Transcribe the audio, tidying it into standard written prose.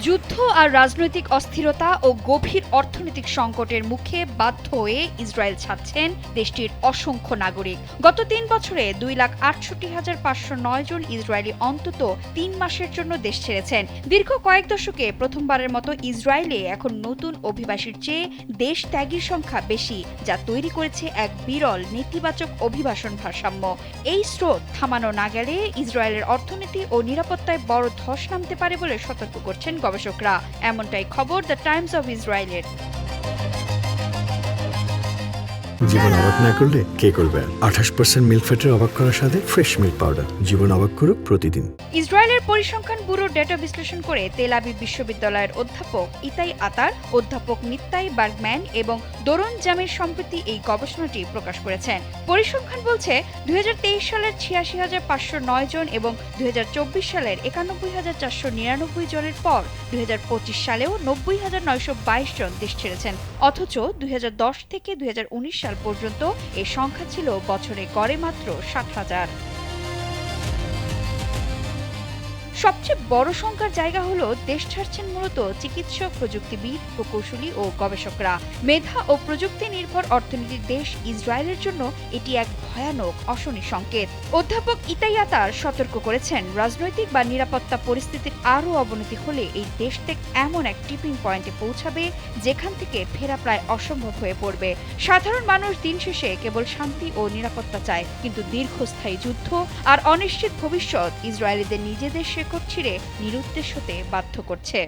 যুদ্ধ আর রাজনৈতিক অস্থিরতা ও গভীর অর্থনৈতিক সংকটের মুখে বাধ্য হয়ে ইসরায়েল ছাড়ছেন দেশটির অসংখ্য নাগরিক। গত ৩ বছরে 2,68,509 জন ইসরায়েলি অন্তত ৩ মাসের জন্য দেশ ছেড়েছেন। দীর্ঘ কয়েক দশকে প্রথমবারের মতো ইসরায়েলে এখন নতুন অভিবাসীর চেয়ে দেশ ত্যাগীর সংখ্যা বেশি, যা তৈরি করেছে এক বিরল নেতিবাচক অভিবাসন ভারসাম্য। এই স্রোত থামানো না গেলে ইসরায়েলের অর্থনীতি ও নিরাপত্তায় বড় ধস নামতে পারে বলে সতর্ক করছেন গবেষকরা। এমনটাই খবর দ্য টাইমস অব ইসরায়েলের। জীবন অবাক না করলে কে করবে? 28% মিল্ক ফ্যাটের অবাক করার সাথে ফ্রেশ মিল্ক পাউডার। জীবন অবাক করুক প্রতিদিন। ইসরায়েলের পরিসংখ্যান ব্যুরো ডেটা বিশ্লেষণ করে তেল আবিব বিশ্ববিদ্যালয়ের অধ্যাপক ইতাই আতার, অধ্যাপক নিত্তাই বার্গম্যান এবং দোরন জামির সম্প্রতি এই গবেষণাটি প্রকাশ করেছেন। পরিসংখ্যান বলছে 2023 সালের 86,509 জন এবং 2024 সালের 91,499 জনের পর 2025 সালেও 90,922 জন দেশ ছেড়েছেন। অথচ 2010 থেকে 2019 সাল পর্যন্ত এই সংখ্যা ছিল বছরে গড়ে মাত্র 7,000। সবচেয়ে বড় সংখ্যার জায়গা হলো দেশ ছাড়ছেন মূলত চিকিৎসক, প্রযুক্তিবিদ, প্রকৌশলী ও গবেষকরা। মেধা ও প্রযুক্তি নির্ভর অর্থনীতির দেশ ইসরায়েলের জন্য এটি এক ভয়ানক অশনি সংকেত। অধ্যাপক ইতাই আতার সতর্ক করেছেন, রাজনৈতিক বা নিরাপত্তা পরিস্থিতির আরও অবনতি হলে এই দেশ থেকে এমন এক টিপিং পয়েন্টে পৌঁছাবে যেখান থেকে ফেরা প্রায় অসম্ভব হয়ে পড়বে। সাধারণ মানুষ দিন শেষে কেবল শান্তি ও নিরাপত্তা চায়, কিন্তু দীর্ঘস্থায়ী যুদ্ধ আর অনিশ্চিত ভবিষ্যৎ ইসরায়েলিদের নিজেদের শেকড় ছিঁড়ে নিরুদ্দেশ হতে বাধ্য করছে।